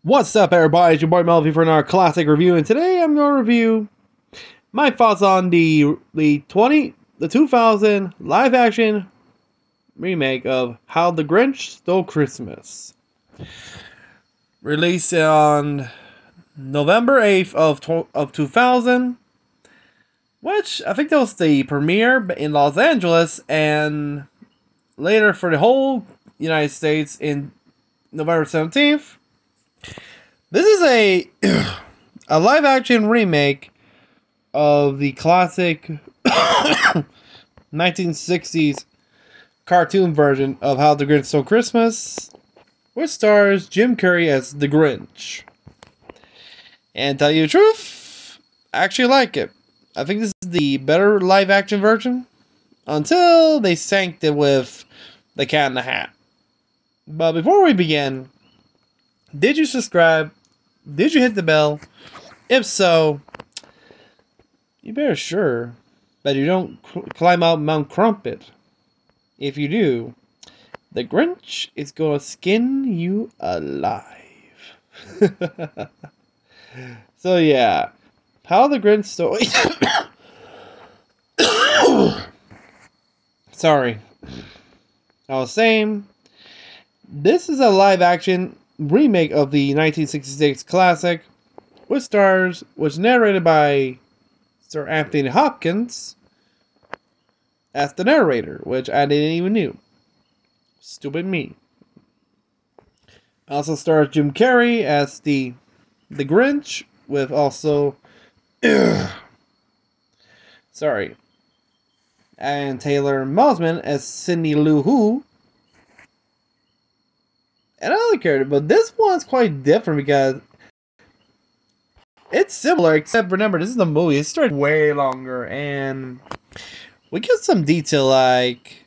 What's up, everybody? It's your boy Melvin for another classic review, and today I'm going to review my thoughts on the 2000 live-action remake of How the Grinch Stole Christmas, released on November 8th of 2000, which I think that was the premiere in Los Angeles, and later for the whole United States in November 17th. This is a live-action remake of the classic 1960s cartoon version of How the Grinch Stole Christmas, which stars Jim Carrey as the Grinch. And to tell you the truth, I actually like it. I think this is the better live-action version, until they sanked it with The Cat in the Hat. But before we begin, did you subscribe? Did you hit the bell? If so, you better sure that you don't climb out Mount Crumpet. If you do, the Grinch is going to skin you alive. So yeah, How the Grinch Stole... Sorry. I was saying, this is a live-action remake of the 1966 classic, which narrated by Sir Anthony Hopkins as the narrator, which I didn't even knew. Stupid me. Also stars Jim Carrey as the Grinch, with also sorry, and Taylor Mosman as Cindy Lou Who. And other character, but this one's quite different because it's similar, except remember, this is the movie. It started way longer, and we get some detail like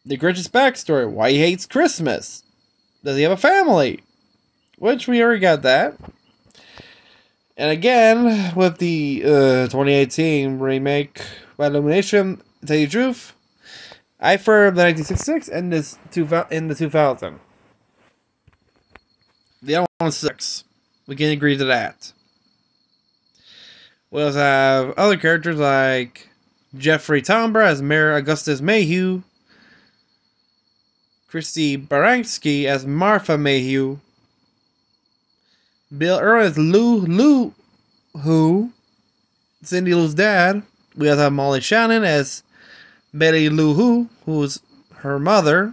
the Grinch's backstory, why he hates Christmas, does he have a family, which we already got that. And again, with the 2018 remake by Illumination, to tell you the truth, I prefer the 1966 and this in the 2000. The other one was 6. We can agree to that. We also have other characters like Jeffrey Tambor as Mayor Augustus Mayhew, Christy Baranski as Martha Mayhew, Bill Earl as Lou Who, Cindy Lou's dad. We also have Molly Shannon as Betty Lou Who, who's her mother.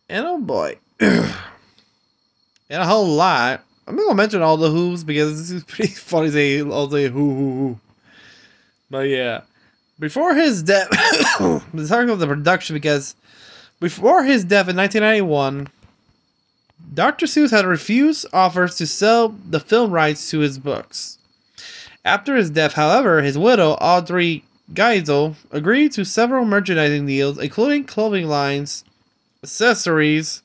And oh boy. And a whole lot. I'm not going to mention all the Who's because this is pretty funny to say all the who. But yeah. Before his death, let's talk about the production, because before his death in 1991, Dr. Seuss had refused offers to sell the film rights to his books. After his death, however, his widow, Audrey Geisel, agreed to several merchandising deals, including clothing lines, accessories,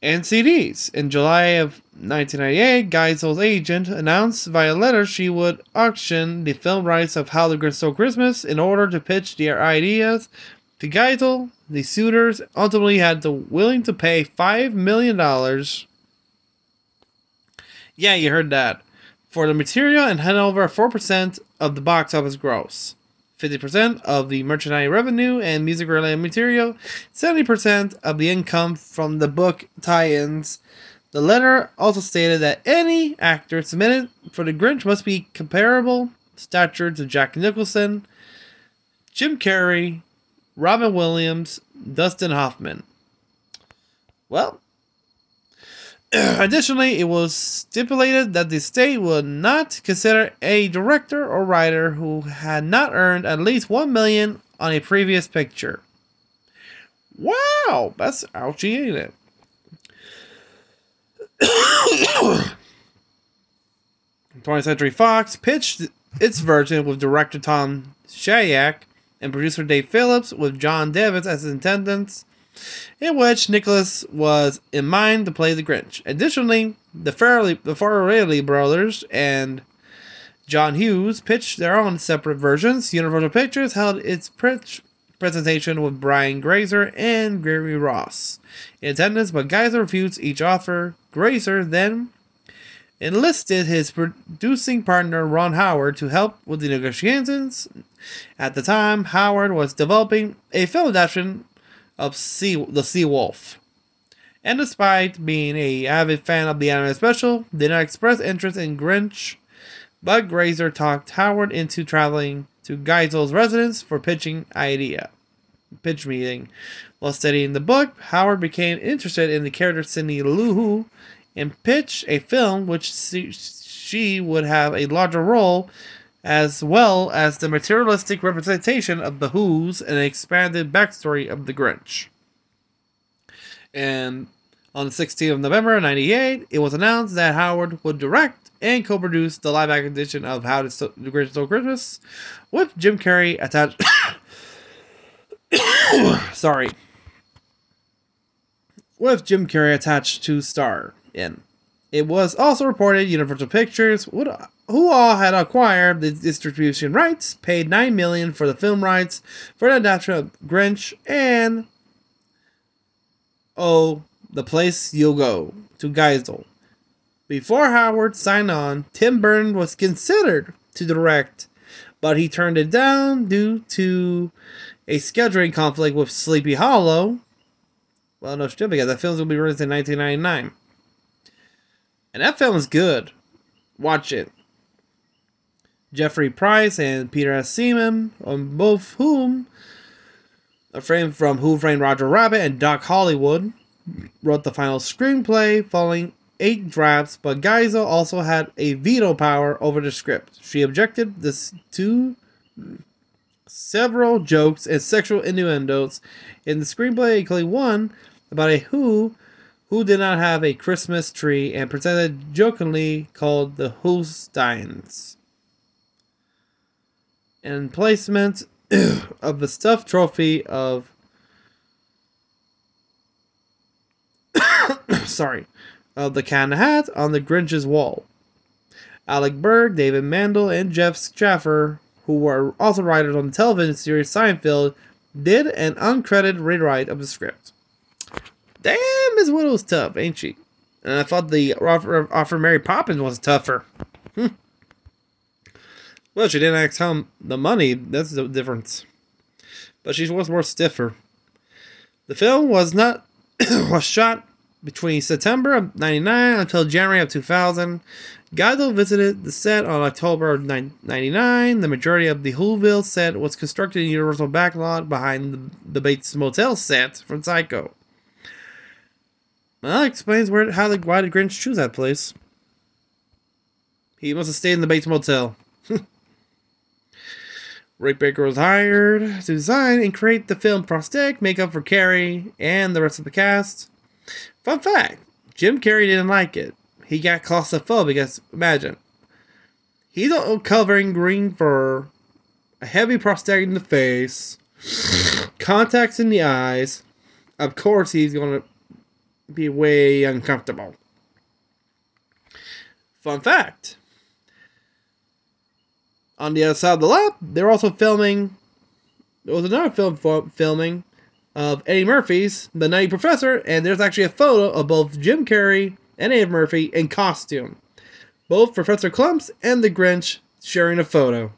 and CDs. In July of 1998, Geisel's agent announced via letter she would auction the film rights of How the Grinch Stole Christmas in order to pitch their ideas to Geisel. The suitors ultimately had to willing to pay $5 million. Yeah, you heard that. For the material, and hand over 4% of the box office gross, 50% of the merchandise revenue and music-related material, 70% of the income from the book tie-ins. The letter also stated that any actor submitted for the Grinch must be comparable stature to Jack Nicholson, Jim Carrey, Robin Williams, Dustin Hoffman. Well, additionally, it was stipulated that the state would not consider a director or writer who had not earned at least $1 million on a previous picture. Wow, that's ouchy, ain't it? 20th Century Fox pitched its version with director Tom Shayak and producer Dave Phillips, with John Davis as attendants, in which Nicholas was in mind to play the Grinch. Additionally, the Farrelly brothers and John Hughes pitched their own separate versions. Universal Pictures held its presentation with Brian Grazer and Gary Ross in attendance, but Geiser refused each offer. Grazer then enlisted his producing partner Ron Howard to help with the negotiations. At the time, Howard was developing a film adaptation of The Sea Wolf, and despite being an avid fan of the animated special, did not express interest in Grinch, but Grazer talked Howard into traveling to Geisel's residence for pitch meeting. While studying the book, Howard became interested in the character Cindy Lou Who and pitched a film which she would have a larger role, as well as the materialistic representation of the Who's and an expanded backstory of the Grinch. And on the 16th of November 1998, it was announced that Howard would direct and co-produce the live-action edition of How the Grinch Stole Christmas, with Jim Carrey attached. With Jim Carrey attached to star in. It was also reported Universal Pictures, who all had acquired the distribution rights, paid $9 million for the film rights for an adaptation of Grinch and The Place You'll Go to Geisel. Before Howard signed on, Tim Burton was considered to direct, but he turned it down due to a scheduling conflict with Sleepy Hollow. Well, no shit, because that film will be released in 1999. And that film is good. Watch it. Jeffrey Price and Peter S. Seaman, on both whom a frame from Who Framed Roger Rabbit and Doc Hollywood, wrote the final screenplay following 8 drafts, but Geisel also had a veto power over the script. She objected to several jokes and sexual innuendos in the screenplay, including one about a who did not have a Christmas tree and presented jokingly called the Whosteins. And placement of the stuffed trophy of of the Cat in the Hat on the Grinch's wall. Alec Berg, David Mandel, and Jeff Schaffer, who were also writers on the television series Seinfeld, did an uncredited rewrite of the script. Damn, Miss Widow's tough, ain't she? And I thought the offer Mary Poppins was tougher. Well, she didn't ask how the money, that's the difference. But she was more stiffer. The film was shot between September of 1999 until January of 2000. Geisel visited the set on October of 1999. The majority of the Whoville set was constructed in Universal backlot behind the Bates Motel set from Psycho. Well, that explains why did Grinch choose that place. He must have stayed in the Bates Motel. Rick Baker was hired to design and create the film prosthetic makeup for Carrey and the rest of the cast. Fun fact, Jim Carrey didn't like it. He got claustrophobic because, imagine, he's covering green fur, a heavy prosthetic in the face, contacts in the eyes. Of course he's going to be way uncomfortable. Fun fact, on the other side of the lab, they're also filming, there was another film filming of Eddie Murphy's The Nutty Professor, and there's actually a photo of both Jim Carrey and Eddie Murphy in costume. Both Professor Clumps and the Grinch sharing a photo.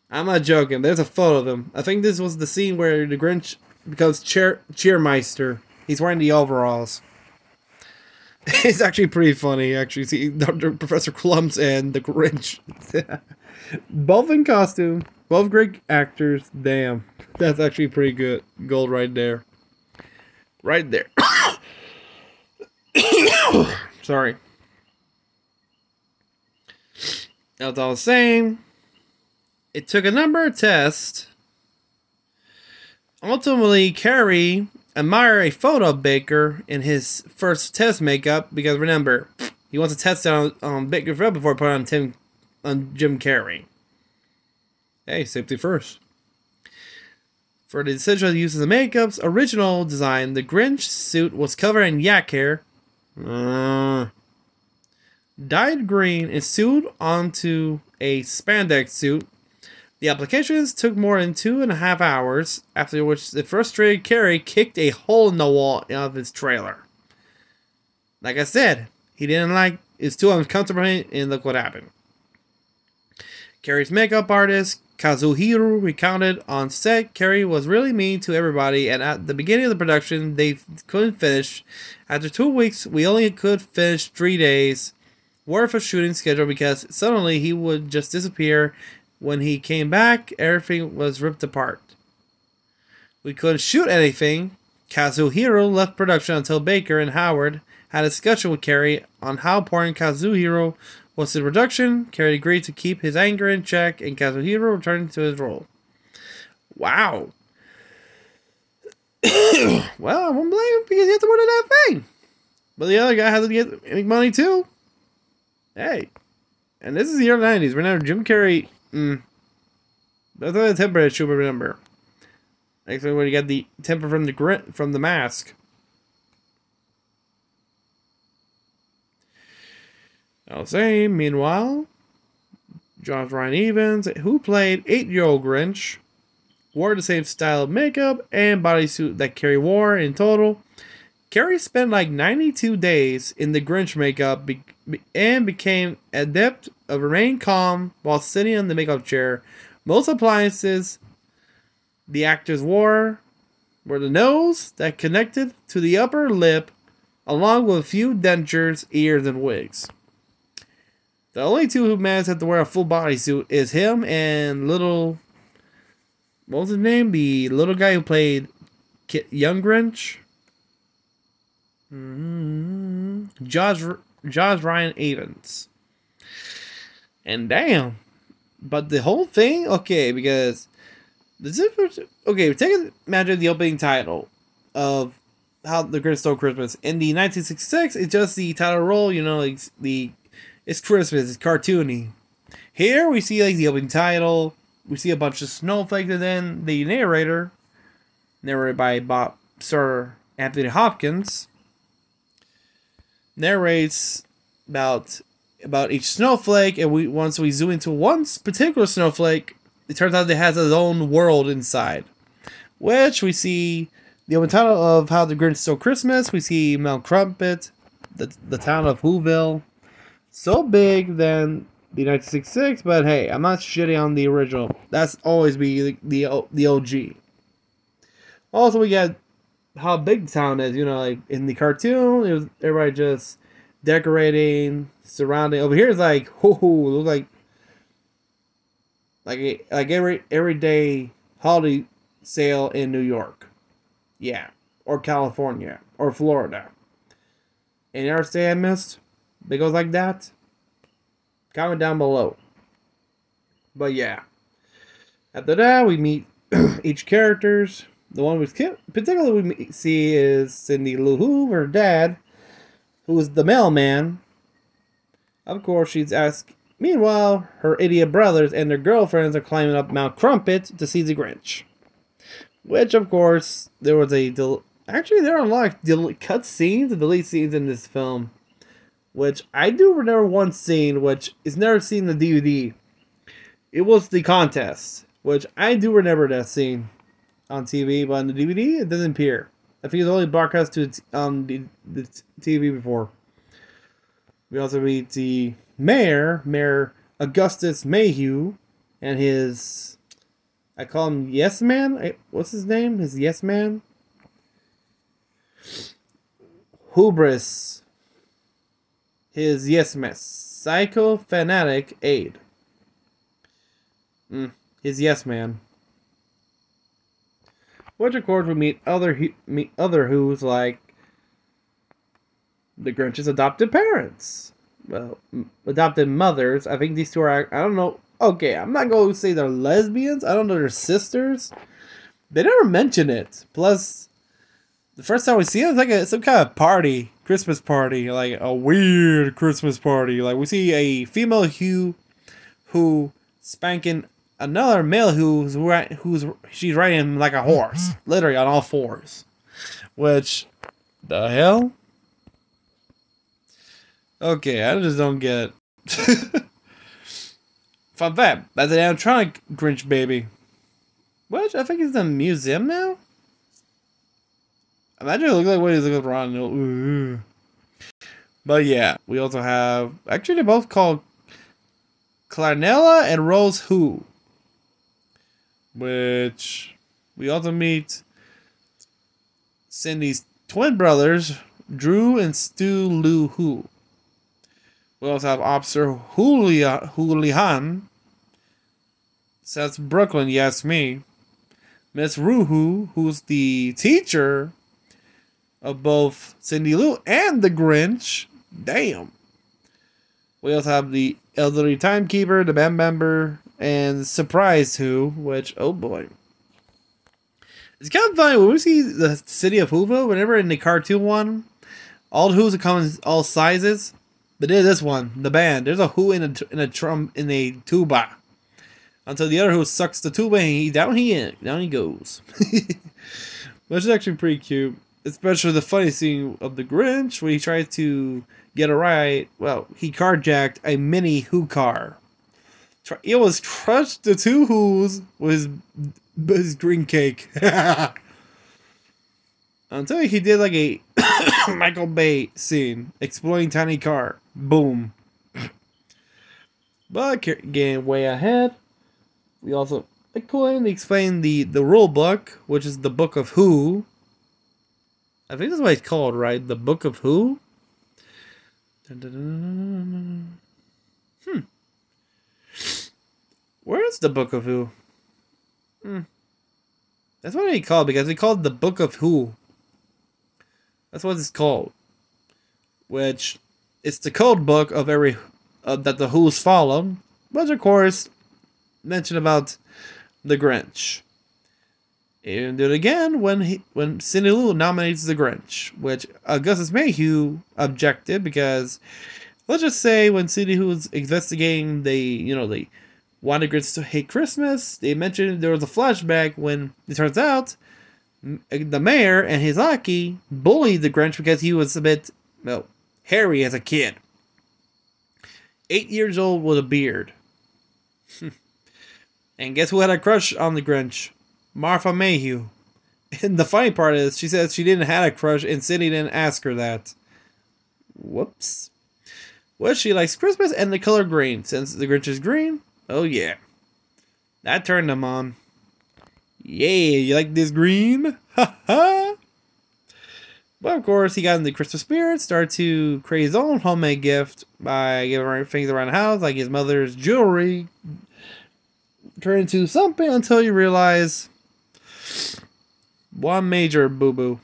I'm not joking, there's a photo of them. I think this was the scene where the Grinch becomes Cheermeister. He's wearing the overalls. It's actually pretty funny, actually. See Professor Clumps and the Grinch. Both in costume. Both great actors. Damn. That's actually pretty good. Gold right there. Right there. Sorry. As I was saying, it took a number of tests. Ultimately, Carrey admired a photo of Baker in his first test makeup because remember, he wants to test it on Baker before putting it on Jim Carrey. Hey, safety first. For the essential use of the makeup's original design, the Grinch suit was covered in yak hair, dyed green, and sewed onto a spandex suit The applications took more than 2.5 hours, after which the frustrated Carrey kicked a hole in the wall of his trailer. Like I said, he didn't like it's too uncomfortable, and look what happened. Carrey's makeup artist, Kazuhiro, recounted on set Carrey was really mean to everybody, and at the beginning of the production, they couldn't finish. After 2 weeks, we only could finish 3 days worth of shooting schedule because suddenly he would just disappear. When he came back, everything was ripped apart. We couldn't shoot anything. Kazuhiro left production until Baker and Howard had a discussion with Carrey on how important Kazuhiro was to the production. Carrey agreed to keep his anger in check, and Kazuhiro returned to his role. Wow. Well, I won't blame him because he had to work on that thing. But the other guy had to make money too. Hey. And this is the early 90s. Remember, Jim Carrey... That's not a temper issue, but remember. Actually, when you got the temper from the mask. I'll say, meanwhile, Josh Ryan Evans, who played 8-year-old Grinch, wore the same style of makeup and bodysuit that Carrey wore in total. Carrey spent like 92 days in the Grinch makeup and became adept of remaining calm while sitting in the makeup chair. Most appliances the actors wore were the nose that connected to the upper lip, along with a few dentures, ears, and wigs. The only two who managed to have to wear a full bodysuit is him and little... What was his name? The little guy who played Young Grinch? Josh Ryan Evans. And damn. But the whole thing? Okay, because... Okay, imagine the opening title of How the Grinch Stole Christmas. In the 1966, it's just the title role, you know, like it's Christmas, it's cartoony. Here we see like the opening title, we see a bunch of snowflakes, and then the narrator, narrated by Sir Anthony Hopkins, narrates about each snowflake, and once we zoom into one particular snowflake, it turns out it has its own world inside. Which we see the opening title of How the Grinch Stole Christmas. We see Mount Crumpet, the town of Whoville. So big than the 1966, but hey, I'm not shitting on the original. That's always be the OG. Also, we got how big the town is. You know, like in the cartoon, it was everybody just decorating, surrounding. Over here, it's like, looks like everyday holiday sale in New York, yeah, or California, or Florida. Any other state I missed? It goes like that. Comment down below. But yeah, after that we meet each characters. The one we particularly see is Cindy Lou Who, her dad, who is the mailman. Of course, she's asked. Meanwhile, her idiot brothers and their girlfriends are climbing up Mount Crumpet to see the Grinch. Which, of course, there was actually there are a lot of cut scenes and delete scenes in this film. Which I do remember one scene, which is never seen in the DVD. It was the contest, which I do remember that scene on TV, but on the DVD it doesn't appear. I think it's only broadcast to the TV before. We also meet the Mayor Augustus Mayhew, and his, I call him Yes Man. What's his name? His Yes Man. Hubris. His Yes Man, psychopanatic aide. His Yes Man. Which, of course, we meet other Who's like the Grinch's adopted parents. Well, adopted mothers. I think these two are, I don't know. Okay, I'm not going to say they're lesbians. I don't know, they're sisters. They never mention it. Plus, the first time we see it, it's like some kind of party. Christmas party. Like a weird Christmas party. Like we see a female Hugh who spanking another male who's she's riding him like a horse. Literally on all fours. Which, the hell? Okay, I just don't get. Fun fact, that's an animatronic Grinch baby. Which I think is in a museum now. Imagine it looks like what he's looking around. But yeah, we also have, actually they're both called Clarnella and Rose Who. Which we also meet Cindy's twin brothers, Drew and Stu Lu Hu. We also have Officer Julian. So that's Brooklyn, you ask me. Miss Ruhu, who's the teacher of both Cindy Lou and the Grinch. Damn. We also have the elderly timekeeper, the band member, and Surprise Who, which, oh boy. It's kind of funny when we see the city of Whoville, whenever in the cartoon one, all the Who's come in all sizes. But then this one, the band, there's a Who in a tuba. Until the other Who sucks the tuba and down he goes. Which is actually pretty cute. Especially the funny scene of the Grinch when he tried to get a ride. Well, he carjacked a mini Who car. It was crushed the two Who's with his green cake. Until he did like a Michael Bay scene. Exploding tiny car. Boom. But getting way ahead. We also explain the rule book, which is the Book of Who. I think that's what it's called, right? The Book of Who? Where's the Book of Who? That's what they call it, because they call it the Book of Who. That's what it's called. Which, it's the code book of every that the Who's follow. Which, of course, mention about the Grinch. And do it again when Cindy Lou nominates the Grinch, which Augustus Mayhew objected because, let's just say, when Cindy Lou was investigating, they wanted Grinch to hate Christmas. They mentioned there was a flashback when it turns out the mayor and his lackey bullied the Grinch because he was a bit, hairy as a kid. 8 years old with a beard. And guess who had a crush on the Grinch? Martha Mayhew. And the funny part is, she says she didn't have a crush and Cindy didn't ask her that. Whoops. Well, she likes Christmas and the color green. Since the Grinch is green, oh yeah. That turned them on. Yeah, you like this green? Ha ha! But of course, he got in the Christmas spirit, started to create his own homemade gift by giving things around the house, like his mother's jewelry. Turned into something until you realize one major boo-boo.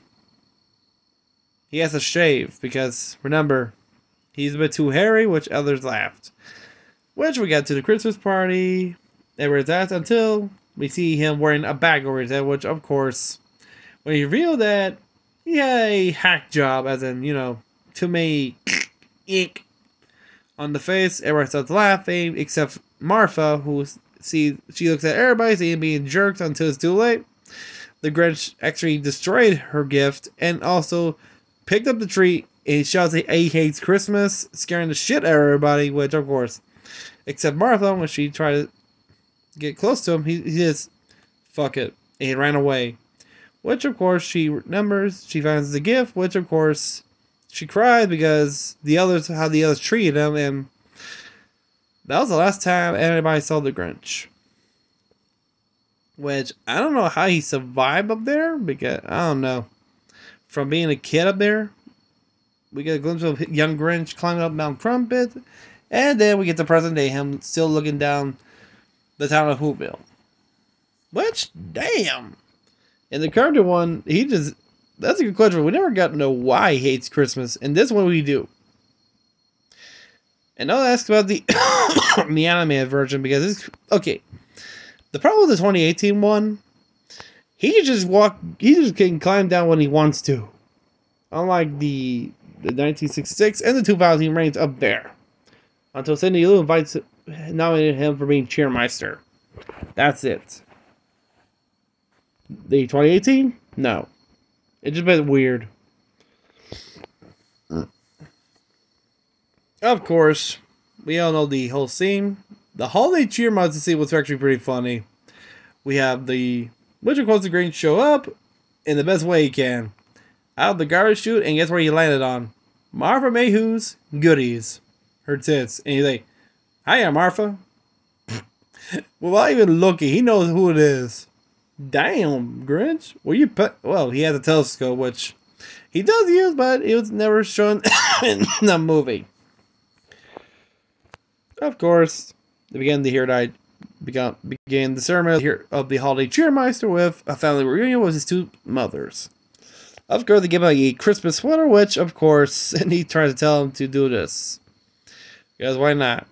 He has to shave because, remember, he's a bit too hairy, which others laughed. Which we got to the Christmas party, everywhere's at, until we see him wearing a bag over his head, which, of course, when he revealed that he had a hack job, as in, too many ink on the face, everyone starts laughing, except Martha, she looks at everybody, seeing being jerked until it's too late. The Grinch actually destroyed her gift and also picked up the tree and shouts that he hates Christmas, scaring the shit out of everybody, which, of course, except Martha, when she tried to get close to him, he just, fuck it, and he ran away. Which, of course, she remembers, she finds the gift, which, of course, she cried because how the others treated him, and that was the last time anybody saw the Grinch. Which, I don't know how he survived up there, because, I don't know. From being a kid up there, we get a glimpse of young Grinch climbing up Mount Crumpet, and then we get the present day, him still looking down the town of Whoville. Which, damn! In the current one, that's a good question. We never got to know why he hates Christmas, and this one we do. And I'll ask about the the animated version because it's okay. The problem with the 2018 one, he just can climb down when he wants to. Unlike the 1966 and the 2000 reigns up there. Until Cindy Lou nominated him for being Cheermeister. That's it. The 2018? No. It's just a bit weird. Of course, we all know the whole scene The holiday cheer mods to see was actually pretty funny. We have the which of course the Grinch show up in the best way he can. Out of the garbage chute, and guess where he landed on? Martha Mayhew's goodies. Her tits. And he's like, hiya, Martha. Without even looking, he knows who it is. Damn, Grinch. Were you put? Well, he has a telescope, which he does use, but it was never shown in the movie. Of course, they began to hear that began the ceremony of the holiday cheermeister with a family reunion with his two mothers. Of course, they give him a Christmas sweater, which, of course, and he tries to tell him to do this. Because why not?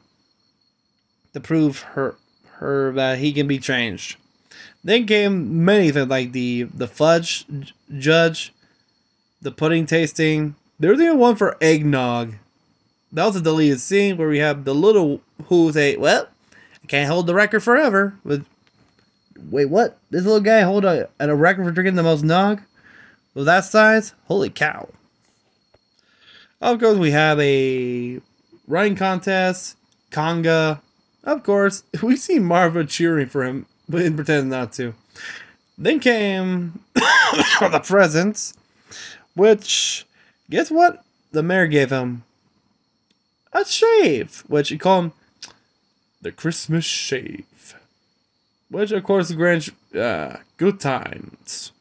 To prove her that he can be changed. Then came many things like the fudge judge, the pudding tasting. There was even one for eggnog. That was a deleted scene where we have the little who say, well, I can't hold the record forever. Wait, what? This little guy hold a record for drinking the most nog? With that size? Holy cow. Of course, we have a running contest, conga. Of course, we see Marva cheering for him, but pretending not to. Then came the presents, which, guess what? The mayor gave him a shave, which he called him the Christmas shave. Which, of course, the Grinch, good times.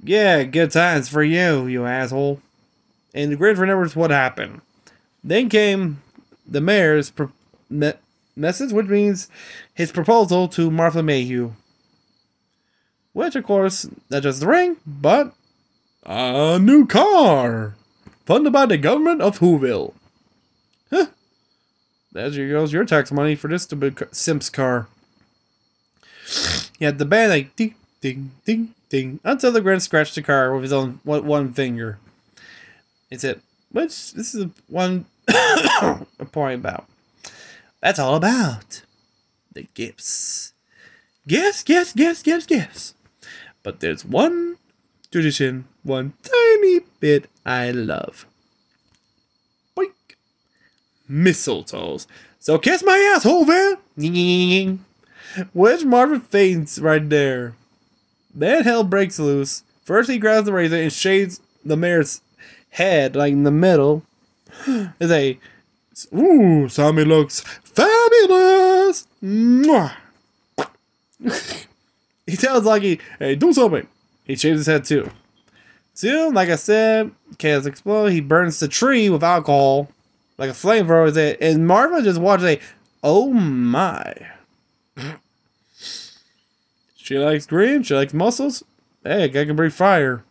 Yeah, good times for you, you asshole. And the Grinch remembers what happened. Then came the mayor's message, which means his proposal to Martha Mayhew. Which, of course, not just the ring, but a new car. Funded by the government of Whoville. Huh. There goes your tax money for this stupid Simp's car. Yeah, the band like ding, ding, ding, ding, until the Grinch scratched the car with his own one finger. He said, which this is one point about. That's all about the gifts. Gifts, gifts, gifts, gifts, gifts. But there's one tradition, one tiny bit I love. Boink. Mistletoes. So kiss my asshole, man. Which Marvin faints right there. Then hell breaks loose. First he grabs the razor and shaves the mayor's head, like in the middle. It's a, ooh, Sammy looks fabulous. Mwah. He tells Lucky, hey, do something. He shaves his head too. Soon, like I said, chaos explodes. He burns the tree with alcohol, like a flamethrower. And Marva just watches a, oh my. She likes green. She likes muscles. Hey, a guy can breathe fire.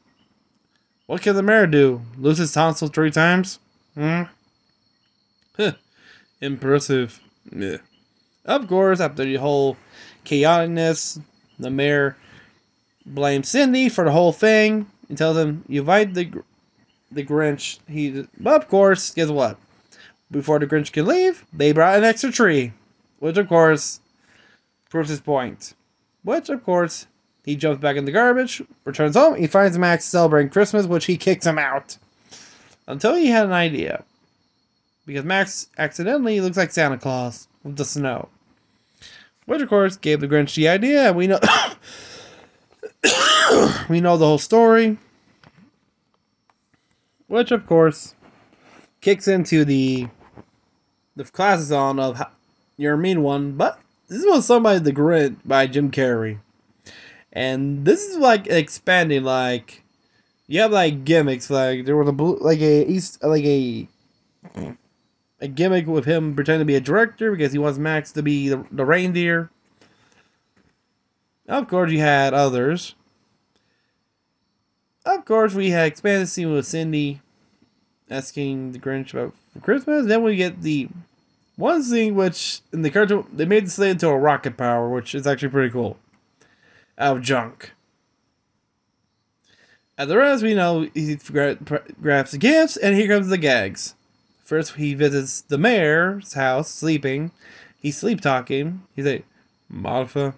What can the mayor do? Lose his tonsils 3 times? Huh. Impressive. Yeah. Of course, after the whole chaoticness, the mayor blames Cindy for the whole thing and tells him, you invite the Grinch. But of course, guess what? Before the Grinch can leave, they brought an extra tree. Which, of course, proves his point. Which, of course, he jumps back in the garbage, returns home, he finds Max celebrating Christmas, which he kicks him out. Until he had an idea. Because Max accidentally looks like Santa Claus with the snow. Which, of course, gave the Grinch the idea, and we know we know the whole story. Which, of course, kicks into the classic song of You're a Mean One, but this was sung by The Grinch by Jim Carrey. And this is like expanding, like you have like gimmicks, like there was a gimmick with him pretending to be a director because he wants Max to be the reindeer. Of course, you had others. Of course, we had expanded scene with Cindy asking the Grinch about for Christmas. Then we get the one scene which in the cartoon they made the sleigh into a rocket power, which is actually pretty cool. Out of junk. And the rest, we know he grabs the gifts, and here comes the gags. First, he visits the mayor's house, sleeping. He's sleep talking. He's like, Martha,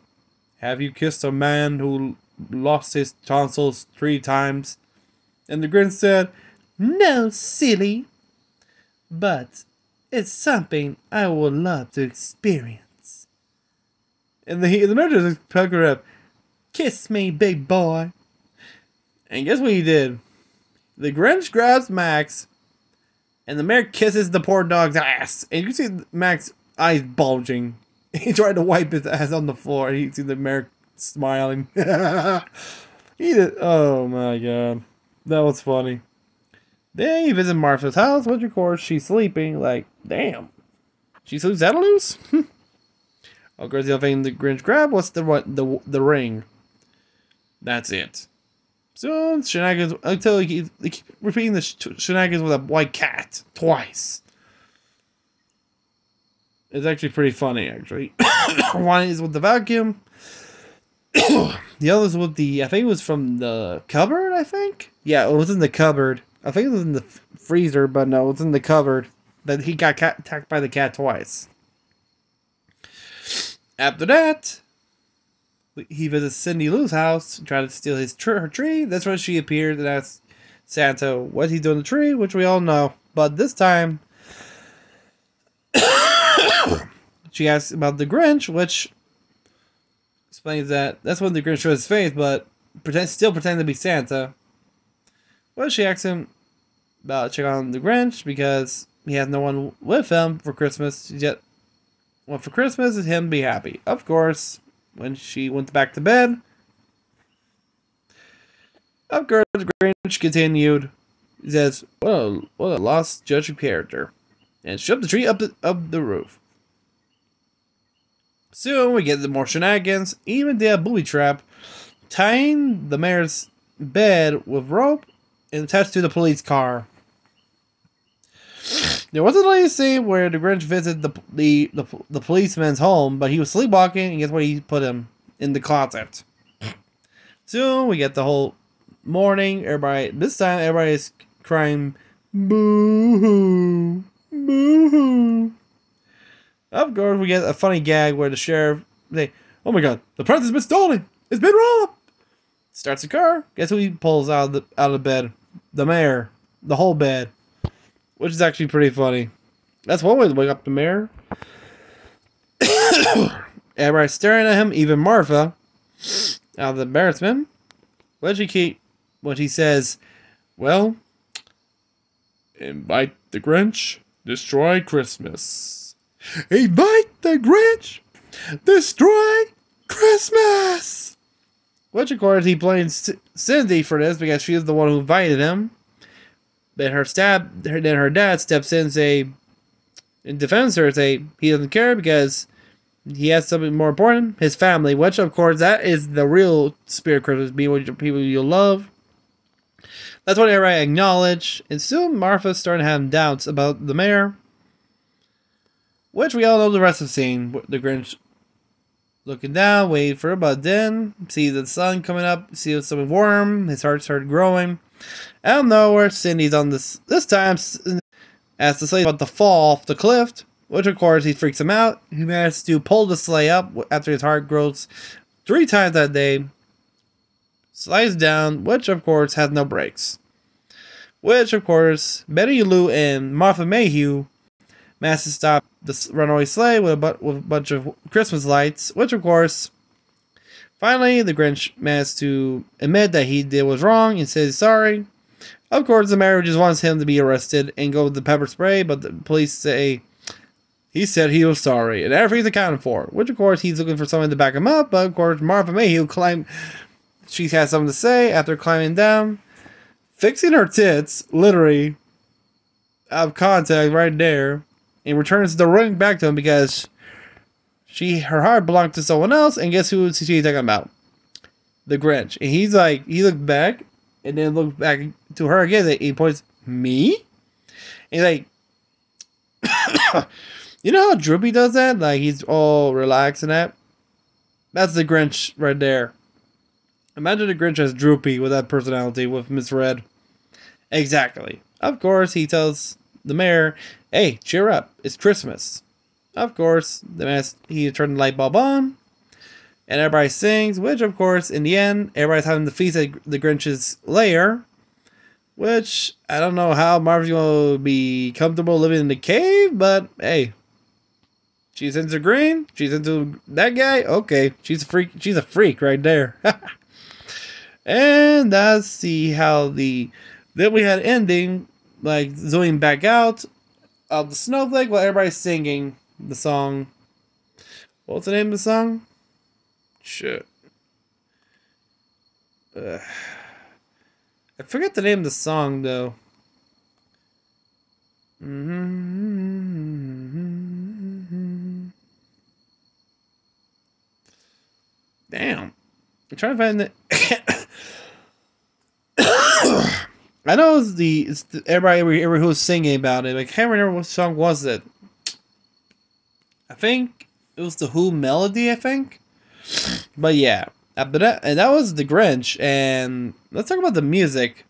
have you kissed a man who lost his tonsils 3 times? And the Grinch said, no, silly. But It's something I would love to experience. And the mayor just puckered her up. Kiss me, big boy. And guess what he did? The Grinch grabs Max, and the mayor kisses the poor dog's ass. And you can see Max's eyes bulging. He tried to wipe his ass on the floor, and you see the mayor smiling. He did. Oh my god. That was funny. Then he visits Martha's house, which of course she's sleeping. Like, damn. She sleeps that loose? Of course, the other thing the Grinch grabbed was the ring. That's it. So, shenanigans, until they keep repeating the shenanigans with a white cat twice. It's actually pretty funny, actually. One is with the vacuum. The other was with the, I think it was from the cupboard, I think? Yeah, it was in the cupboard. I think it was in the freezer, but no, it was in the cupboard. But he got attacked by the cat twice. After that, he visits Cindy Lou's house to try to steal her tree. That's when she appeared and asked Santa what he's doing to the tree, which we all know. But this time, she asks about the Grinch, which explains that that's when the Grinch shows his face, but still pretending to be Santa. Well, she asks him about checking on the Grinch because he has no one with him for Christmas. Yet, well, for Christmas is him be happy. Of course, when she went back to bed, of course, Grinch continued. He says, what a lost judge of character. And shoved the tree up the roof. Soon we get the more shenanigans. Even did a booby trap, tying the mayor's bed with rope and attached to the police car. There was a later scene where the Grinch visited the policeman's home, but he was sleepwalking, and guess what? He put him in the closet. Soon we get the whole morning. This time everybody is crying, boo-hoo, boo-hoo. Of course, we get a funny gag where the sheriff say, "Oh my god, the present's been stolen! It's been robbed!" Starts the car. Guess who he pulls out of the bed? The mayor. The whole bed. Which is actually pretty funny. That's one way to wake up the mayor. Everybody's staring at him, even Martha, out of embarrassment. When he says, well, invite the Grinch, destroy Christmas. Invite the Grinch, destroy Christmas! Which, of course, he blames Cindy for this because she is the one who invited him. Then her dad steps in and defends her, say he doesn't care because he has something more important, his family, which of course that is the real spirit of Christmas, be with your people you love. That's what everybody acknowledge, and soon Martha's starting to have doubts about the mayor, which we all know the rest of the scene. The Grinch looking down, waiting for it, but then see the sun coming up, see something warm, his heart started growing. Out of nowhere, Cindy's on this time as the sleigh about to fall off the cliff, which of course he freaks him out. He manages to pull the sleigh up after his heart grows 3 times that day, slides down, which of course has no brakes. Which of course Betty Lou and Martha Mayhew managed to stop the runaway sleigh with a bunch of Christmas lights, which of course finally the Grinch managed to admit that he did was wrong and says sorry. Of course, the mayor just wants him to be arrested and go with the pepper spray, but the police say he said he was sorry and everything's accounted for. Which, of course, he's looking for someone to back him up, but of course, Martha Mayhew she has something to say after climbing down, fixing her tits, literally, out of contact right there, and returns the ring back to him because her heart belonged to someone else, and guess who she's talking about? The Grinch. And he's like, he looked back, and then looked back to her again, and he points, me? And he's like, you know how Droopy does that? Like, he's all relaxed and that? That's the Grinch right there. Imagine the Grinch as Droopy with that personality with Miss Red. Exactly. Of course, he tells the mayor, hey, cheer up, it's Christmas. Of course, he turned the light bulb on, and everybody sings, which of course, in the end, everybody's having the feast at the Grinch's lair, Which, I don't know how Marvel's going to be comfortable living in the cave, but hey. She's into green. She's into that guy. Okay, she's a freak. She's a freak right there. And let's see how then we had ending, like zooming back out of the snowflake while everybody's singing the song. What's the name of the song? Shit. I forget the name of the song though. Damn. I'm trying to find the. I know it's everybody who's singing about it. I can't remember what song was it. I think it was the Who melody. I think, but yeah, after that, and that was the Grinch. And let's talk about the music.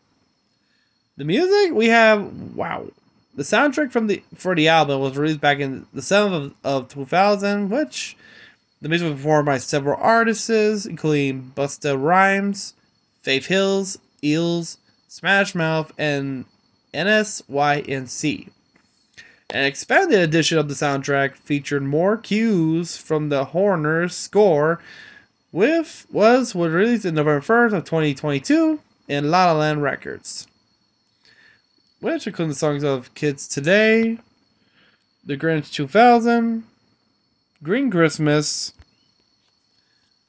The music we have. Wow, the soundtrack for the album was released back in the 7th of 2000, which the music was performed by several artists, including Busta Rhymes, Faith Hills, Eels, Smash Mouth, and NSYNC. An expanded edition of the soundtrack featured more cues from the Horner's score, was released in November 1st of 2022 in La La Land Records, which includes the songs of Kids Today, The Grinch 2000, Green Christmas,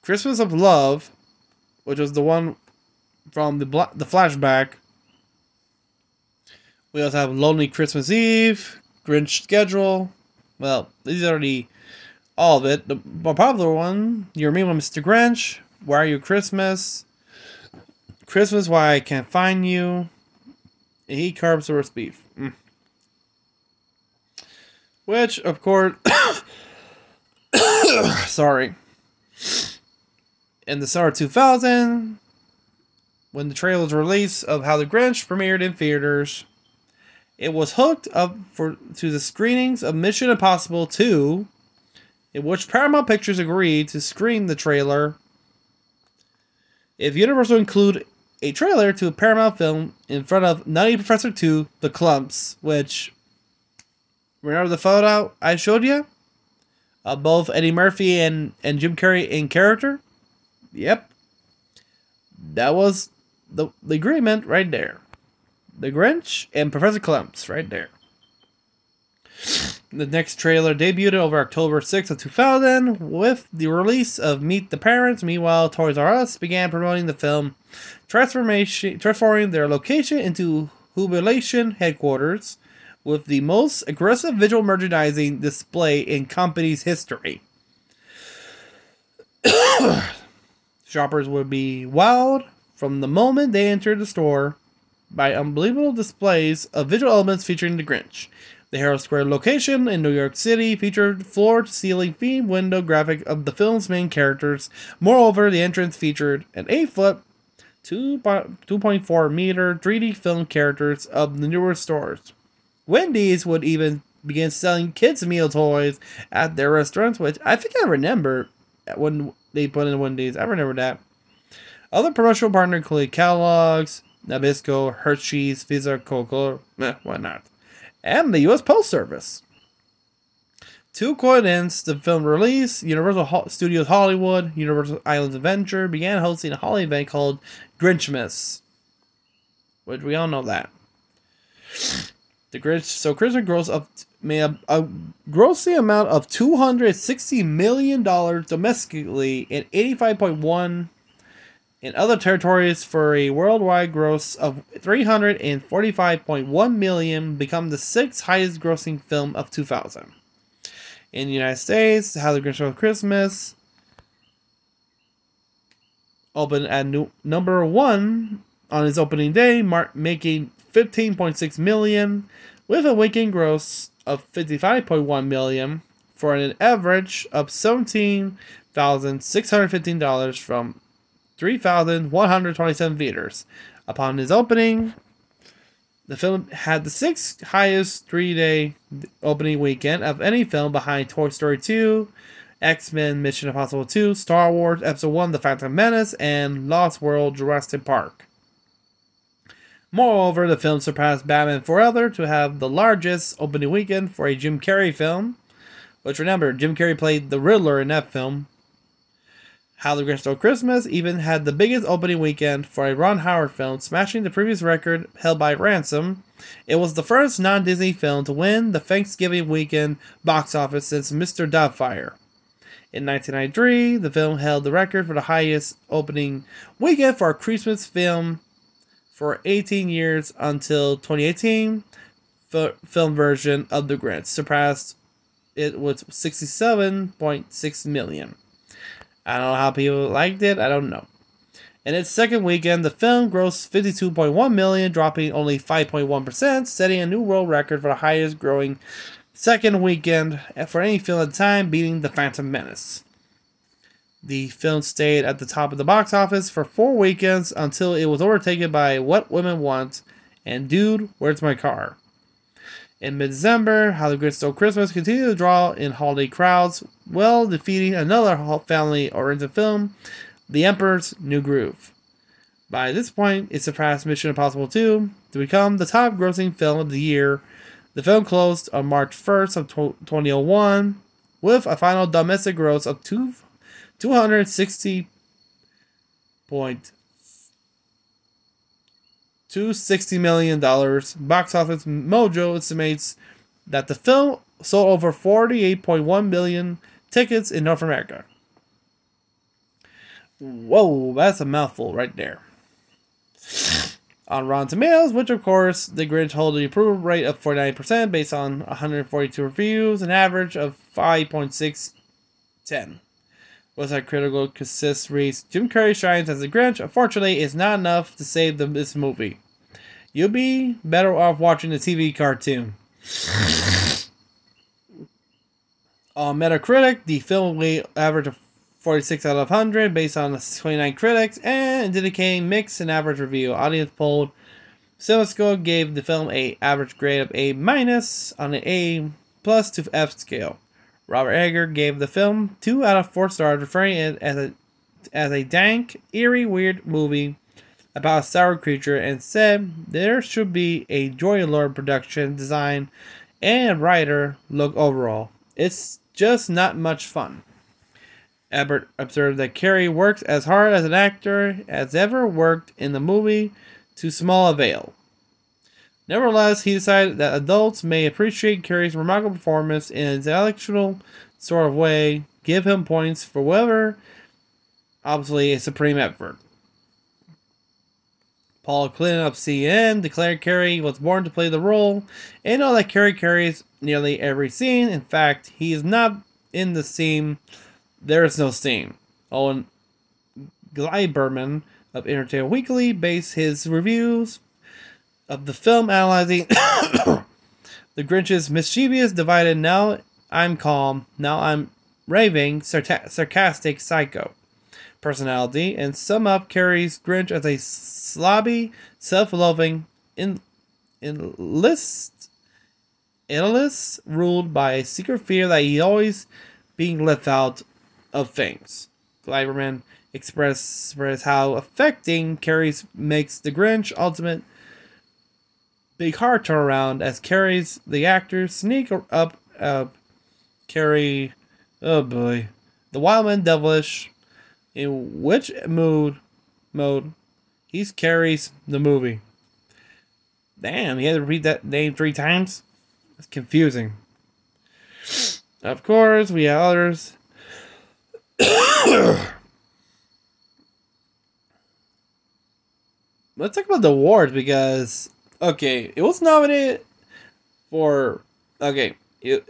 Christmas of Love, which was the one from the flashback. We also have Lonely Christmas Eve, Grinch Schedule. Well, these are all of it. The more popular one, You're Me, Mr. Grinch, Why Are You Christmas, Christmas, Why I Can't Find You, and He Carbs the Roast Beef. Which, of course, sorry. In the summer of 2000, when the trailer was released of How the Grinch premiered in theaters, it was hooked up to the screenings of Mission Impossible 2, in which Paramount Pictures agreed to screen the trailer if Universal include a trailer to a Paramount film in front of Nutty Professor 2, The Clumps, which, remember the photo I showed you? Of both Eddie Murphy and Jim Carrey in character? Yep. That was the agreement right there. The Grinch and Professor Clumps right there. The next trailer debuted over October 6th of 2000 with the release of Meet the Parents. Meanwhile, Toys R Us began promoting the film, transforming their location into Jubilation headquarters with the most aggressive visual merchandising display in company's history. Shoppers would be wowed from the moment they entered the store by unbelievable displays of visual elements featuring the Grinch. The Herald Square location in New York City featured floor-to-ceiling themed window graphic of the film's main characters. Moreover, the entrance featured an 8-foot, 2.4-meter 3D film characters of the newer stores. Wendy's would even begin selling kids' meal toys at their restaurants, which I think I remember when they put in Wendy's. I remember that. Other promotional partners include Kellogg's, Nabisco, Hershey's, Visa, Coca-Cola, whatnot, and the U.S. Post Service. To coincide the film release, Universal Studios Hollywood, Universal Islands Adventure began hosting a holiday event called Grinchmas, which we all know that. The Grinch, so Christmas made a grossing amount of $260 million domestically and $85.1 in other territories for a worldwide gross of $345.1 million, become the 6th highest grossing film of 2000. In the United States, How the Grinch Stole Christmas opened at number 1 on its opening day, making $15.6 million, with a weekend gross of $55.1 million for an average of $17,615 from 3,127 theaters. Upon its opening, the film had the 6th highest 3-day opening weekend of any film behind Toy Story 2, X-Men Mission Impossible 2, Star Wars Episode 1 The Phantom Menace, and Lost World Jurassic Park. Moreover, the film surpassed Batman Forever to have the largest opening weekend for a Jim Carrey film. Which, remember, Jim Carrey played the Riddler in that film. How the Grinch Stole Christmas even had the biggest opening weekend for a Ron Howard film, smashing the previous record held by Ransom. It was the first non-Disney film to win the Thanksgiving weekend box office since Mr. Doubtfire. In 1993, the film held the record for the highest opening weekend for a Christmas film for 18 years until 2018. Film version of The Grinch surpassed it with 67.6 million. I don't know how people liked it. I don't know. In its second weekend, the film grossed 52.1 million, dropping only 5.1%, setting a new world record for the highest growing second weekend for any film at the time, beating The Phantom Menace. The film stayed at the top of the box office for 4 weekends until it was overtaken by What Women Want and Dude, Where's My Car? In mid-December, How the Grinch Stole Christmas continued to draw in holiday crowds, while defeating another family-oriented film, The Emperor's New Groove. By this point, it surpassed Mission Impossible 2 to become the top-grossing film of the year. The film closed on March 1st of 2001 with a final domestic gross of $260 million. Box Office Mojo estimates that the film sold over 48.1 million tickets in North America. Whoa, that's a mouthful right there. On Rotten Tomatoes, which of course the Grinch holds the approval rate of 49% based on 142 reviews, an average of 5.610. Website Critical Consists reads, Jim Carrey shines as the Grinch. Unfortunately, it's not enough to save this movie. You'll be better off watching the TV cartoon. On Metacritic, the film will average of 46 out of 100 based on 29 critics and indicating mixed and average review. Audience polled. CinemaScope gave the film an average grade of A- on an A+ to F scale. Robert Egger gave the film 2 out of 4 stars, referring it as a dank, eerie, weird movie about a sour creature, and said there should be a Joy Lord production design and writer look overall. It's just not much fun. Ebert observed that Carrey works as hard as an actor as ever worked in the movie to small avail. Nevertheless, he decided that adults may appreciate Carrey's remarkable performance in an intellectual sort of way, give him points for whatever, obviously a supreme effort. Paul Clinton of CNN declared Carrey was born to play the role, and know that Carrey carries nearly every scene. In fact, he is not in the scene. There is no scene. Owen Gleiberman of Entertainment Weekly based his reviews of the film analyzing the Grinch's mischievous, divided, now I'm calm, now I'm raving, sarcastic psycho personality, and sum up Carrey's Grinch as a slobby, self-loving analyst ruled by a secret fear that he always being left out of things. Gleiberman expressed how affecting Carrey's makes the Grinch ultimate big heart turnaround as Carrey's the actor sneak up Carrey, oh boy, the wild man devilish, in which mode he's Carrey's the movie. Damn, he had to read that name 3 times? That's confusing. Of course, we have others. Let's talk about the awards because, okay, it was nominated for, it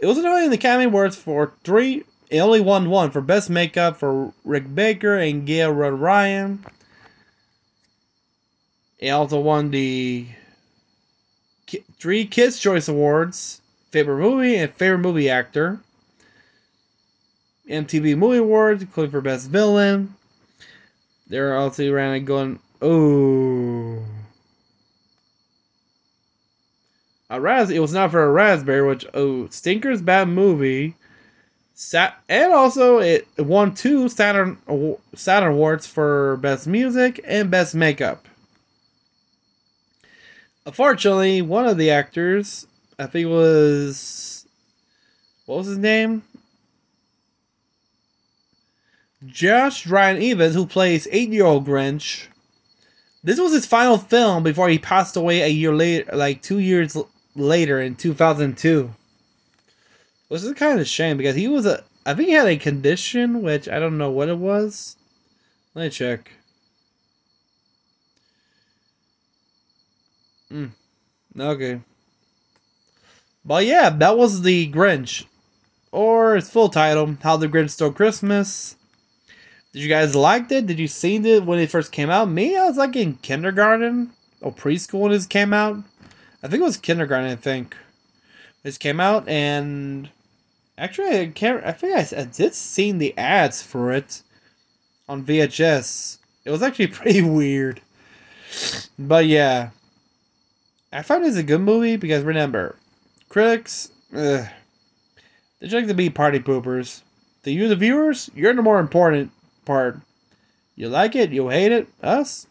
was nominated in the Academy Awards for 3, it only won 1 for Best Makeup for Rick Baker and Gail Ryan. It also won the 3 Kids' Choice Awards, Favorite Movie and Favorite Movie Actor. MTV Movie Awards, including for Best Villain. They're also around going, oh. It was not for a Raspberry, which, Stinker's Bad Movie. And also, it won 2 Saturn Awards for Best Music and Best Makeup. Unfortunately, one of the actors, I think it was, what was his name? Josh Ryan Evans, who plays 8-year-old Grinch. This was his final film before he passed away a year later, like 2 years later in 2002. Which is kind of a shame because I think he had a condition, which I don't know what it was. Let me check. Okay. But yeah, that was the Grinch. Or its full title, How the Grinch Stole Christmas. Did you guys like it? Did you see it when it first came out? Me, I was like in kindergarten or preschool when it came out. I think it was kindergarten, I think. This came out, and actually I think I did see the ads for it on VHS. It was actually pretty weird. But yeah. I find it's a good movie because remember, critics, they like to be party poopers. To you, the viewers, you're the more important part. You like it, you hate it, us.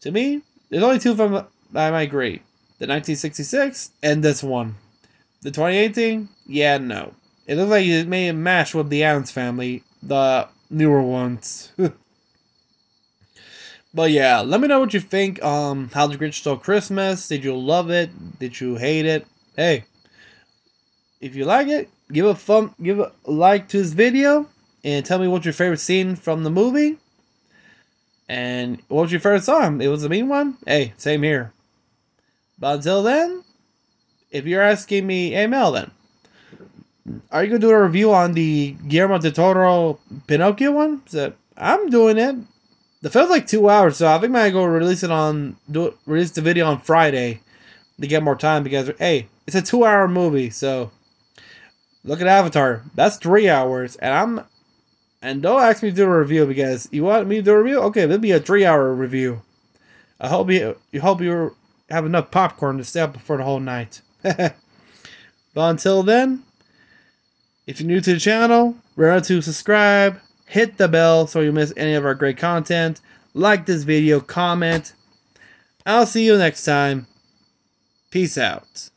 To me, there's only two films I might agree. The 1966 and this one. The 2018, yeah, no. It looks like it made a match with the Addams Family, the newer ones. But yeah, let me know what you think. How the Grinch Stole Christmas. Did you love it? Did you hate it? Hey, if you like it, give a like to this video, and tell me what's your favorite scene from the movie. And what was your favorite song? It was the mean one? Hey, same here. But until then, if you're asking me, hey Mel, then, are you going to do a review on the Guillermo del Toro Pinocchio one? So, I'm doing it. The film's like 2 hours, so I think I might go release the video on Friday to get more time because, hey, it's a 2-hour movie, so look at Avatar. That's 3 hours, and don't ask me to do a review because you want me to do a review? Okay, it'll be a 3-hour review. I hope you have enough popcorn to stay up for the whole night. But until then, if you're new to the channel, remember to subscribe, hit the bell so you miss any of our great content, like this video, comment. I'll see you next time. Peace out.